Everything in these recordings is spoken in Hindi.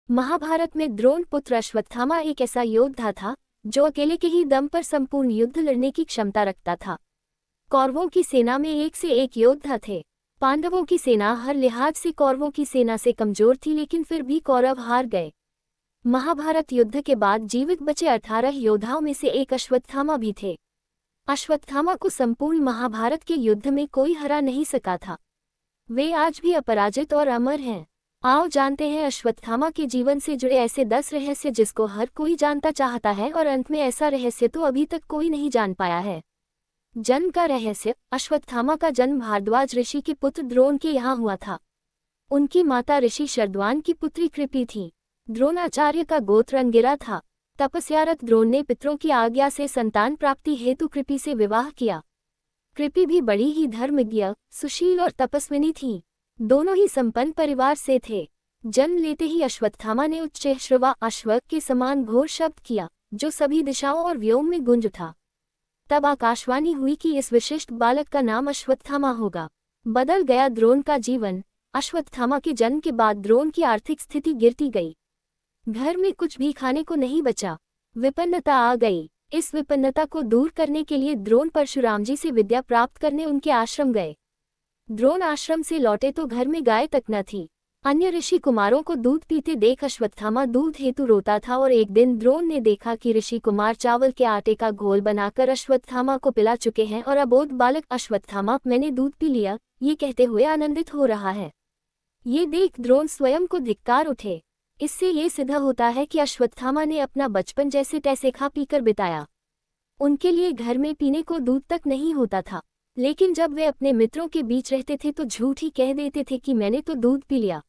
महाभारत में द्रोण पुत्र अश्वत्थामा एक ऐसा योद्धा था जो अकेले के ही दम पर संपूर्ण युद्ध लड़ने की क्षमता रखता था। कौरवों की सेना में एक से एक योद्धा थे। पांडवों की सेना हर लिहाज से कौरवों की सेना से कमजोर थी, लेकिन फिर भी कौरव हार गए। महाभारत युद्ध के बाद जीवित बचे 18 योद्धाओं में से एक अश्वत्थामा भी थे। अश्वत्थामा को संपूर्ण महाभारत के युद्ध में कोई हरा नहीं सका था। वे आज भी अपराजित और अमर हैं। आओ जानते हैं अश्वत्थामा के जीवन से जुड़े ऐसे 10 रहस्य जिसको हर कोई जानता चाहता है और अंत में ऐसा रहस्य तो अभी तक कोई नहीं जान पाया है। जन्म का रहस्य। अश्वत्थामा का जन्म भारद्वाज ऋषि के पुत्र द्रोण के यहाँ हुआ था। उनकी माता ऋषि शरद्वान की पुत्री कृपि थी। द्रोणाचार्य का गोत्र अंगिरा था। तपस्यारत द्रोण ने पितरों की आज्ञा से संतान प्राप्ति हेतु कृपि से विवाह किया। कृपि भी बड़ी ही धर्मज्ञ, सुशील और तपस्विनी थी। दोनों ही संपन्न परिवार से थे। जन्म लेते ही अश्वत्थामा ने उच्चैःश्रवा अश्व के समान घोर शब्द किया, जो सभी दिशाओं और व्योम में गूंज उठा। तब आकाशवाणी हुई कि इस विशिष्ट बालक का नाम अश्वत्थामा होगा। बदल गया द्रोण का जीवन। अश्वत्थामा के जन्म के बाद द्रोण की आर्थिक स्थिति गिरती गई। घर में कुछ भी खाने को नहीं बचा। विपन्नता आ गई। इस विपन्नता को दूर करने के लिए द्रोण परशुराम जी से विद्या प्राप्त करने उनके आश्रम गए। द्रोण आश्रम से लौटे तो घर में गाय तक न थी। अन्य ऋषि कुमारों को दूध पीते देख अश्वत्थामा दूध हेतु रोता था और एक दिन द्रोण ने देखा कि ऋषि कुमार चावल के आटे का घोल बनाकर अश्वत्थामा को पिला चुके हैं और अबोध बालक अश्वत्थामा मैंने दूध पी लिया ये कहते हुए आनंदित हो रहा है। ये देख द्रोण स्वयं को धिक्कार उठे। इससे ये सिद्ध होता है कि अश्वत्थामा ने अपना बचपन जैसे तैसे खा पीकर बिताया। उनके लिए घर में पीने को दूध तक नहीं होता था, लेकिन जब वे अपने मित्रों के बीच रहते थे तो झूठ ही कह देते थे कि मैंने तो दूध पी लिया।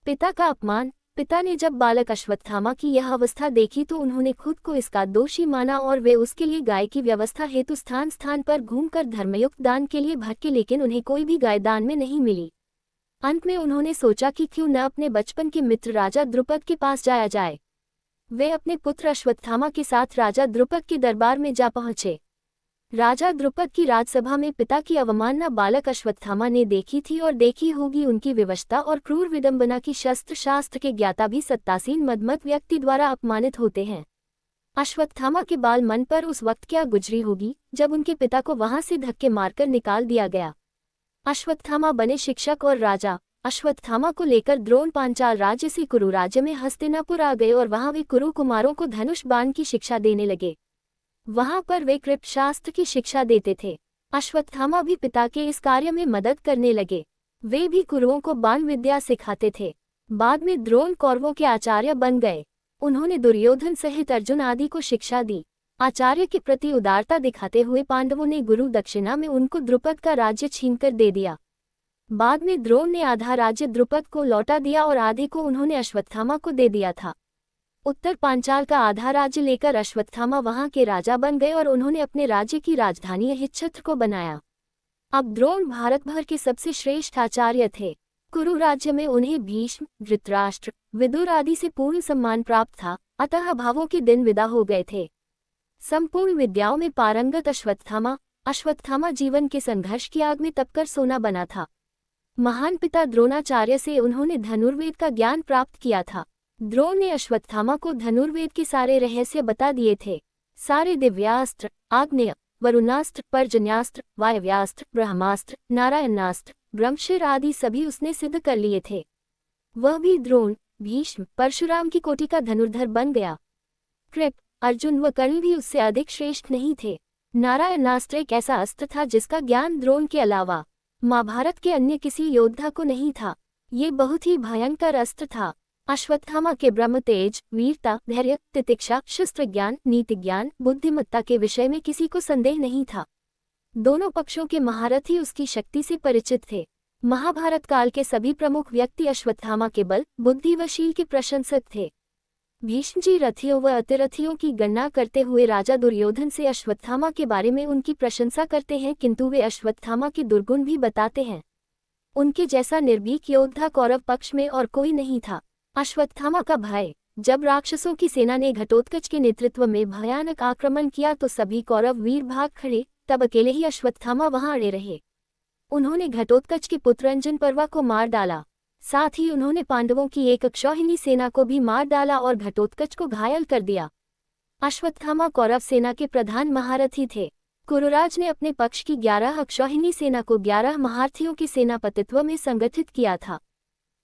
पिता का अपमान। पिता ने जब बालक अश्वत्थामा की यह अवस्था देखी तो उन्होंने खुद को इसका दोषी माना और वे उसके लिए गाय की व्यवस्था हेतु स्थान स्थान पर घूमकर धर्मयुक्त दान के लिए भटके, लेकिन उन्हें कोई भी गाय दान में नहीं मिली। अंत में उन्होंने सोचा कि क्यों न अपने बचपन के मित्र राजा द्रुपद के पास जाया जाए। वे अपने पुत्र अश्वत्थामा के साथ राजा द्रुपद के दरबार में जा पहुंचे। राजा द्रुपद की राजसभा में पिता की अवमानना बालक अश्वत्थामा ने देखी थी और देखी होगी उनकी विवशता और क्रूर विडंबना की। शस्त्र शास्त्र के ज्ञाता भी सत्तासीन मदमत व्यक्ति द्वारा अपमानित होते हैं। अश्वत्थामा के बाल मन पर उस वक्त क्या गुजरी होगी जब उनके पिता को वहां से धक्के मारकर निकाल दिया गया। अश्वत्थामा बने शिक्षक और राजा। अश्वत्थामा को लेकर द्रोण पांचाल राज्य से कुरु राज्य में हस्तिनापुर आ गए और वहां वे कुरु कुमारों को धनुष बाण की शिक्षा देने लगे। वहां पर वे कृप्त शास्त्र की शिक्षा देते थे। अश्वत्थामा भी पिता के इस कार्य में मदद करने लगे। वे भी कुरुओं को बाण विद्या सिखाते थे। बाद में द्रोण कौरवों के आचार्य बन गए। उन्होंने दुर्योधन सहित अर्जुन आदि को शिक्षा दी। आचार्य के प्रति उदारता दिखाते हुए पांडवों ने गुरु दक्षिणा में उनको द्रुपद का राज्य छीनकर दे दिया। बाद में द्रोण ने आधा राज्य द्रुपद को लौटा दिया और आधे को उन्होंने अश्वत्थामा को दे दिया था। उत्तर पांचाल का आधा राज्य लेकर अश्वत्थामा वहां के राजा बन गए और उन्होंने अपने राज्य की राजधानी हिच्छत्र को बनाया। अब द्रोण भारत भर के सबसे श्रेष्ठ आचार्य थे। कुरु राज्य में उन्हें भीष्म, धृतराष्ट्र, विदुर आदि से पूर्ण सम्मान प्राप्त था, अतः भावों के दिन विदा हो गए थे। संपूर्ण विद्याओं में पारंगत अश्वत्थामा जीवन के संघर्ष की आग में तपकर सोना बना था। महान पिता द्रोणाचार्य से उन्होंने धनुर्वेद का ज्ञान प्राप्त किया था। द्रोण ने अश्वत्थामा को धनुर्वेद के सारे रहस्य बता दिए थे। सारे दिव्यास्त्र, आग्नेय, वरुणास्त्र, पर्जन्यास्त्र, वायव्यास्त्र, ब्रह्मास्त्र, नारायणास्त्र, ब्रह्मशिर आदि सभी उसने सिद्ध कर लिए थे। वह भी द्रोण, भीष्म, परशुराम की कोटि का धनुर्धर बन गया। कृप, अर्जुन व कर्ण भी उससे अधिक श्रेष्ठ नहीं थे। नारायणास्त्र एक ऐसा अस्त्र था जिसका ज्ञान द्रोण के अलावा महाभारत के अन्य किसी योद्धा को नहीं था। ये बहुत ही भयंकर अस्त्र था। अश्वत्थामा के ब्रह्म तेज, वीरता, धैर्य, तितिक्षा, शस्त्र ज्ञान, नीति ज्ञान, बुद्धिमत्ता के विषय में किसी को संदेह नहीं था। दोनों पक्षों के महारथी उसकी शक्ति से परिचित थे। महाभारत काल के सभी प्रमुख व्यक्ति अश्वत्थामा के बल, बुद्धि व शील के प्रशंसक थे। भीष्म जी रथियों व अतिरथियों की गणना करते हुए राजा दुर्योधन से अश्वत्थामा के बारे में उनकी प्रशंसा करते हैं, किंतु वे अश्वत्थामा के दुर्गुण भी बताते हैं। उनके जैसा निर्भीक योद्धा कौरव पक्ष में और कोई नहीं था। अश्वत्थामा का भय। जब राक्षसों की सेना ने घटोत्कच के नेतृत्व में भयानक आक्रमण किया तो सभी कौरव वीर भाग खड़े, तब अकेले ही अश्वत्थामा वहां अड़े रहे। उन्होंने घटोत्कच के पुत्र अंजन पर्वा को मार डाला। साथ ही उन्होंने पांडवों की एक अक्षौहिणी सेना को भी मार डाला और घटोत्कच को घायल कर दिया। अश्वत्थामा कौरव सेना के प्रधान महारथी थे। कुरुराज ने अपने पक्ष की 11 अक्षौहिणी सेना को 11 महारथियों के सेनापतित्व में संगठित किया था।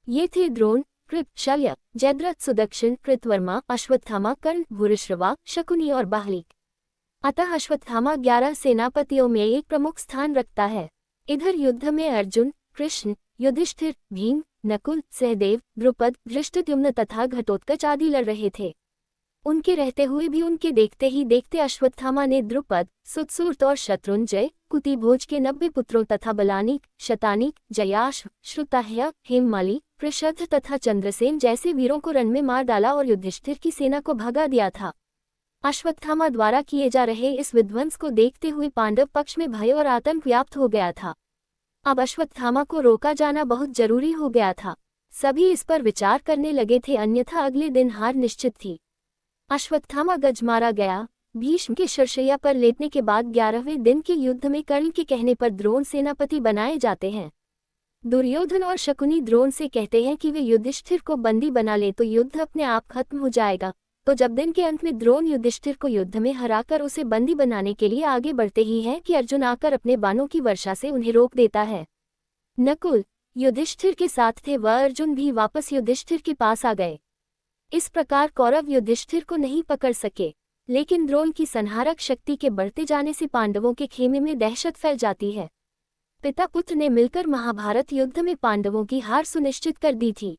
ये थे द्रोण, कृप, शल्य, जयद्रथ, सुदक्षिण, कृतवर्मा, अश्वत्थामा, कर्ण, भूरिश्रवा, शकुनी और बाहलिक। अतः अश्वत्थामा 11 सेनापतियों में एक प्रमुख स्थान रखता है। इधर युद्ध में अर्जुन, कृष्ण, युधिष्ठिर, भीम, नकुल, सहदेव, द्रुपद, धृष्टद्युम्न तथा घटोत्कच आदि लड़ रहे थे। उनके रहते हुए भी उनके देखते ही देखते अश्वत्थामा ने द्रुपद, सुतसूर्त और शत्रुंजय, कुतिभोज के 90 पुत्रों तथा बलानीक, शतानीक, जयाश्व, श्रुताह्य, हेममाली, पृषध तथा चंद्रसेन जैसे वीरों को रण में मार डाला और युधिष्ठिर की सेना को भगा दिया था। अश्वत्थामा द्वारा किए जा रहे इस विध्वंस को देखते हुए पांडव पक्ष में भय और आतंक व्याप्त हो गया था। अब अश्वत्थामा को रोका जाना बहुत जरूरी हो गया था। सभी इस पर विचार करने लगे थे, अन्यथा अगले दिन हार निश्चित थी। अश्वत्थामा गज मारा गया। भीष्म के शरशैया पर लेटने के बाद 11वें दिन के युद्ध में कर्ण के कहने पर द्रोण सेनापति बनाए जाते हैं। दुर्योधन और शकुनी द्रोण से कहते हैं कि वे युधिष्ठिर को बंदी बना ले तो युद्ध अपने आप खत्म हो जाएगा। तो जब दिन के अंत में द्रोण युधिष्ठिर को युद्ध में हराकर उसे बंदी बनाने के लिए आगे बढ़ते ही हैं कि अर्जुन आकर अपने बाणों की वर्षा से उन्हें रोक देता है। नकुल युधिष्ठिर के साथ थे, वह अर्जुन भी वापस युधिष्ठिर के पास आ गए। इस प्रकार कौरव युधिष्ठिर को नहीं पकड़ सके, लेकिन द्रोण की संहारक शक्ति के बढ़ते जाने से पांडवों के खेमे में दहशत फैल जाती है। पिता पुत्र ने मिलकर महाभारत युद्ध में पांडवों की हार सुनिश्चित कर दी थी।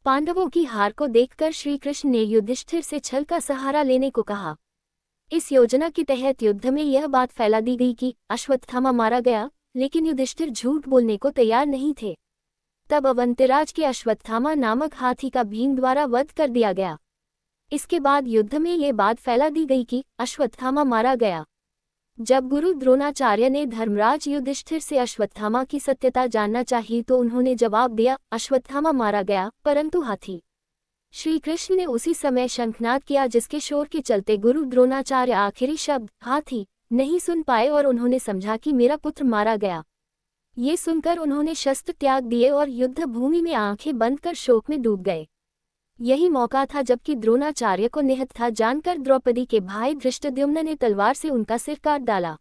पांडवों की हार को देखकर श्री कृष्ण ने युधिष्ठिर से छल का सहारा लेने को कहा। इस योजना के तहत युद्ध में यह बात फैला दी गई कि अश्वत्थामा मारा गया, लेकिन युधिष्ठिर झूठ बोलने को तैयार नहीं थे। तब अवंतिराज के अश्वत्थामा नामक हाथी का भीम द्वारा वध कर दिया गया। इसके बाद युद्ध में ये बात फैला दी गई कि अश्वत्थामा मारा गया। जब गुरु द्रोणाचार्य ने धर्मराज युधिष्ठिर से अश्वत्थामा की सत्यता जानना चाहिए तो उन्होंने जवाब दिया, अश्वत्थामा मारा गया, परंतु हाथी। श्री कृष्ण ने उसी समय शंखनाद किया, जिसके शोर के चलते गुरु द्रोणाचार्य आखिरी शब्द हाथी नहीं सुन पाए और उन्होंने समझा कि मेरा पुत्र मारा गया। ये सुनकर उन्होंने शस्त्र त्याग दिए और युद्ध भूमि में आंखें बंद कर शोक में डूब गए। यही मौका था जबकि द्रोणाचार्य को निहत था जानकर द्रौपदी के भाई धृष्टद्युम्न ने तलवार से उनका सिर काट डाला।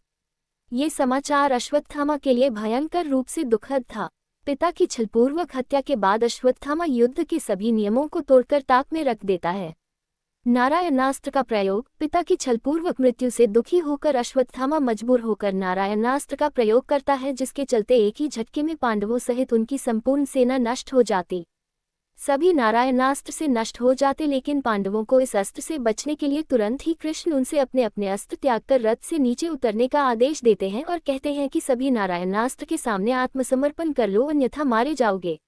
ये समाचार अश्वत्थामा के लिए भयंकर रूप से दुखद था। पिता की छलपूर्वक हत्या के बाद अश्वत्थामा युद्ध के सभी नियमों को तोड़कर ताक में रख देता है। नारायणास्त्र का प्रयोग। पिता की छलपूर्वक मृत्यु से दुखी होकर अश्वत्थामा मजबूर होकर नारायणास्त्र का प्रयोग करता है, जिसके चलते एक ही झटके में पांडवों सहित उनकी संपूर्ण सेना नष्ट हो जाती। सभी नारायणास्त्र से नष्ट हो जाते, लेकिन पांडवों को इस अस्त्र से बचने के लिए तुरंत ही कृष्ण उनसे अपने अपने अस्त्र त्याग कर रथ से नीचे उतरने का आदेश देते हैं और कहते हैं कि सभी नारायणास्त्र के सामने आत्मसमर्पण कर लो, अन्यथा मारे जाओगे।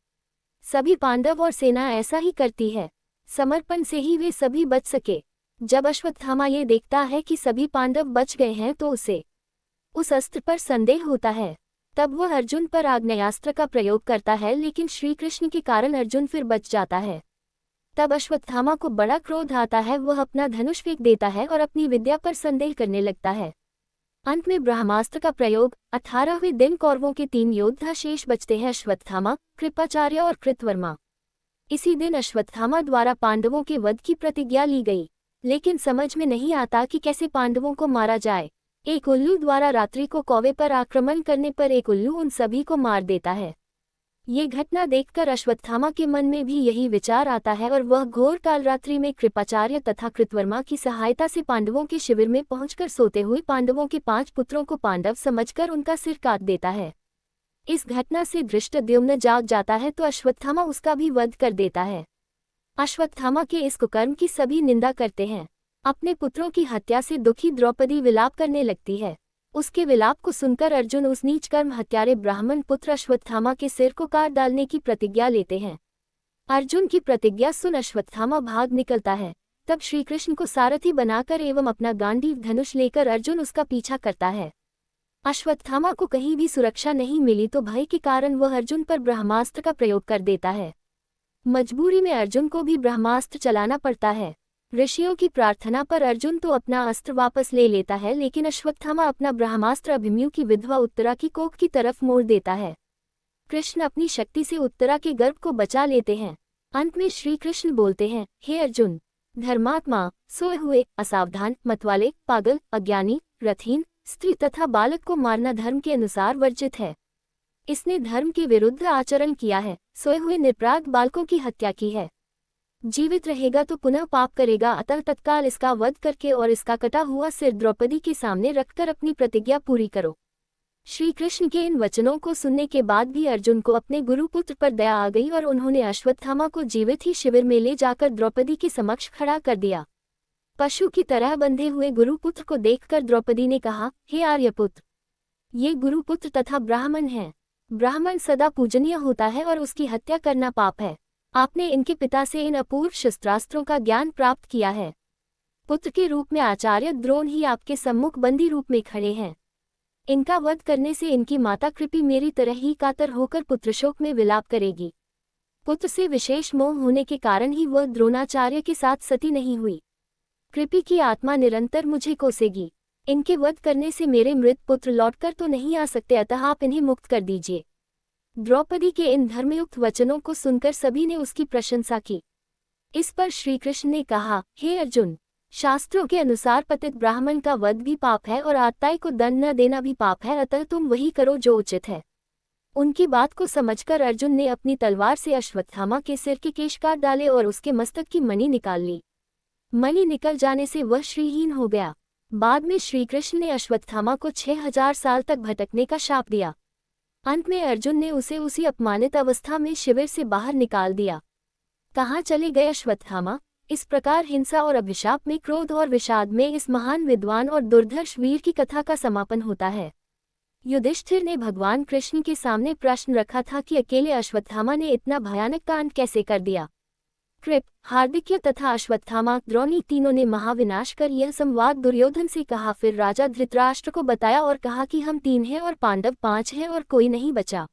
सभी पांडव और सेना ऐसा ही करती है। समर्पण से ही वे सभी बच सके। जब अश्वत्थामा ये देखता है कि सभी पांडव बच गए हैं तो उसे उस अस्त्र पर संदेह होता है। तब वह अर्जुन पर आग्नेयास्त्र का प्रयोग करता है, लेकिन श्री कृष्ण के कारण अर्जुन फिर बच जाता है। तब अश्वत्थामा को बड़ा क्रोध आता है, वह अपना धनुष फेंक देता है और अपनी विद्या पर संदेह करने लगता है। अंत में ब्रह्मास्त्र का प्रयोग। 18वें दिन कौरवों के 3 योद्धा शेष बचते हैं, अश्वत्थामा, कृपाचार्य और कृतवर्मा। इसी दिन अश्वत्थामा द्वारा पांडवों के वध की प्रतिज्ञा ली गई, लेकिन समझ में नहीं आता कि कैसे पांडवों को मारा जाए। एक उल्लू द्वारा रात्रि को कौवे पर आक्रमण करने पर एक उल्लू उन सभी को मार देता है। ये घटना देखकर अश्वत्थामा के मन में भी यही विचार आता है और वह घोर काल रात्रि में कृपाचार्य तथा कृतवर्मा की सहायता से पांडवों के शिविर में पहुंचकर सोते हुए पांडवों के 5 पुत्रों को पांडव समझकर उनका सिर काट देता है। इस घटना से धृष्टद्युम्न जाग जाता है तो अश्वत्थामा उसका भी वध कर देता है। अश्वत्थामा के इस कुकर्म की सभी निंदा करते हैं। अपने पुत्रों की हत्या से दुखी द्रौपदी विलाप करने लगती है। उसके विलाप को सुनकर अर्जुन उस नीच कर्म हत्यारे ब्राह्मण पुत्र अश्वत्थामा के सिर को काट डालने की प्रतिज्ञा लेते हैं। अर्जुन की प्रतिज्ञा सुन अश्वत्थामा भाग निकलता है। तब श्री कृष्ण को सारथी बनाकर एवं अपना गांडीव धनुष लेकर अर्जुन उसका पीछा करता है। अश्वत्थामा को कहीं भी सुरक्षा नहीं मिली तो भय के कारण वह अर्जुन पर ब्रह्मास्त्र का प्रयोग कर देता है। मजबूरी में अर्जुन को भी ब्रह्मास्त्र चलाना पड़ता है। ऋषियों की प्रार्थना पर अर्जुन तो अपना अस्त्र वापस ले लेता है, लेकिन अश्वत्थामा अपना ब्रह्मास्त्र अभिमन्यु की विधवा उत्तरा की कोख की तरफ मोड़ देता है। कृष्ण अपनी शक्ति से उत्तरा के गर्भ को बचा लेते हैं। अंत में श्री कृष्ण बोलते हैं, हे अर्जुन, धर्मात्मा, सोए हुए, असावधान, मतवाले, पागल, अज्ञानी, रथहीन, स्त्री तथा बालक को मारना धर्म के अनुसार वर्जित है। इसने धर्म के विरुद्ध आचरण किया है, सोए हुए निरपराध बालकों की हत्या की है। जीवित रहेगा तो पुनः पाप करेगा, अतः तत्काल इसका वध करके और इसका कटा हुआ सिर द्रौपदी के सामने रखकर अपनी प्रतिज्ञा पूरी करो। श्री कृष्ण के इन वचनों को सुनने के बाद भी अर्जुन को अपने गुरुपुत्र पर दया आ गई और उन्होंने अश्वत्थामा को जीवित ही शिविर में ले जाकर द्रौपदी के समक्ष खड़ा कर दिया। पशु की तरह बंधे हुए गुरुपुत्र को देखकर द्रौपदी ने कहा, हे आर्यपुत्र, ये गुरुपुत्र तथा ब्राह्मण हैं। ब्राह्मण सदा पूजनीय होता है और उसकी हत्या करना पाप है। आपने इनके पिता से इन अपूर्व शस्त्रास्त्रों का ज्ञान प्राप्त किया है। पुत्र के रूप में आचार्य द्रोण ही आपके सम्मुख बंदी रूप में खड़े हैं। इनका वध करने से इनकी माता कृपि मेरी तरह ही कातर होकर पुत्रशोक में विलाप करेगी। पुत्र से विशेष मोह होने के कारण ही वह द्रोणाचार्य के साथ सती नहीं हुई। कृपि की आत्मा निरंतर मुझे कोसेगी। इनके वध करने से मेरे मृत पुत्र लौटकर तो नहीं आ सकते, अतः आप इन्हें मुक्त कर दीजिए। द्रौपदी के इन धर्मयुक्त वचनों को सुनकर सभी ने उसकी प्रशंसा की। इस पर श्री कृष्ण ने कहा, हे अर्जुन, शास्त्रों के अनुसार पतित ब्राह्मण का वध भी पाप है और आत्ताई को दंड न देना भी पाप है, अतः तुम वही करो जो उचित है। उनकी बात को समझकर अर्जुन ने अपनी तलवार से अश्वत्थामा के सिर के केश काट डाले और उसके मस्तक की मणि निकाल ली। मणि निकल जाने से वह श्रीहीन हो गया। बाद में श्री कृष्ण ने अश्वत्थामा को 6000 साल तक भटकने का शाप दिया। अंत में अर्जुन ने उसे उसी अपमानित अवस्था में शिविर से बाहर निकाल दिया। कहाँ चले गए अश्वत्थामा? इस प्रकार हिंसा और अभिशाप में, क्रोध और विषाद में इस महान विद्वान और दुर्धर्ष वीर की कथा का समापन होता है। युधिष्ठिर ने भगवान कृष्ण के सामने प्रश्न रखा था कि अकेले अश्वत्थामा ने इतना भयानक कांड कैसे कर दिया। कृप, हार्दिक्य तथा अश्वत्थामा, द्रोणी तीनों ने महाविनाश कर यह संवाद दुर्योधन से कहा। फिर राजा धृतराष्ट्र को बताया और कहा कि हम 3 हैं और पांडव 5 हैं और कोई नहीं बचा।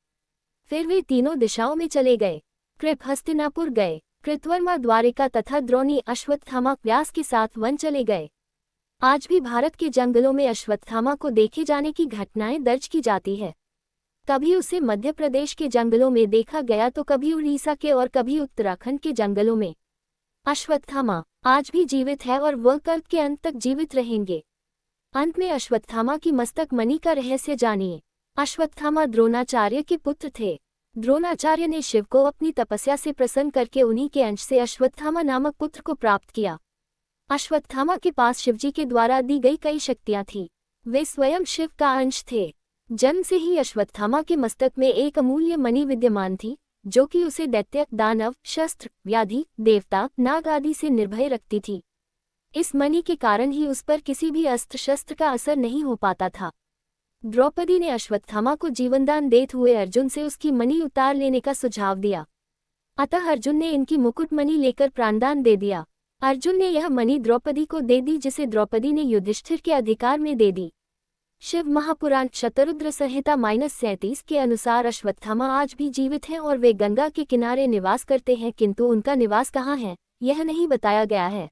फिर वे तीनों दिशाओं में चले गए। कृप हस्तिनापुर गए, कृतवर्मा द्वारिका तथा द्रोणी अश्वत्थामा व्यास के साथ वन चले गए। आज भी भारत के जंगलों में अश्वत्थामा को देखे जाने की घटनाएं दर्ज की जाती है। कभी उसे मध्य प्रदेश के जंगलों में देखा गया तो कभी उड़ीसा के और कभी उत्तराखंड के जंगलों में। अश्वत्थामा आज भी जीवित है और वह कल्प के अंत तक जीवित रहेंगे। अंत में अश्वत्थामा की मस्तक मणि का रहस्य जानिए। अश्वत्थामा द्रोणाचार्य के पुत्र थे। द्रोणाचार्य ने शिव को अपनी तपस्या से प्रसन्न करके उन्हीं के अंश से अश्वत्थामा नामक पुत्र को प्राप्त किया। अश्वत्थामा के पास शिवजी के द्वारा दी गई कई शक्तियां थीं। वे स्वयं शिव का अंश थे। जन्म से ही अश्वत्थामा के मस्तक में एक अमूल्य मणि विद्यमान थी, जो कि उसे दैत्य, दानव, शस्त्र, व्याधि, देवता, नाग आदि से निर्भय रखती थी। इस मणि के कारण ही उस पर किसी भी अस्त्र शस्त्र का असर नहीं हो पाता था। द्रौपदी ने अश्वत्थामा को जीवनदान देते हुए अर्जुन से उसकी मणि उतार लेने का सुझाव दिया। अतः अर्जुन ने इनकी मुकुट मणि लेकर प्राणदान दे दिया। अर्जुन ने यह मणि द्रौपदी को दे दी, जिसे द्रौपदी ने युधिष्ठिर के अधिकार में दे दी। शिव महापुराण शतरुद्र संहिता -37 के अनुसार अश्वत्थामा आज भी जीवित हैं और वे गंगा के किनारे निवास करते हैं, किंतु उनका निवास कहाँ है यह नहीं बताया गया है।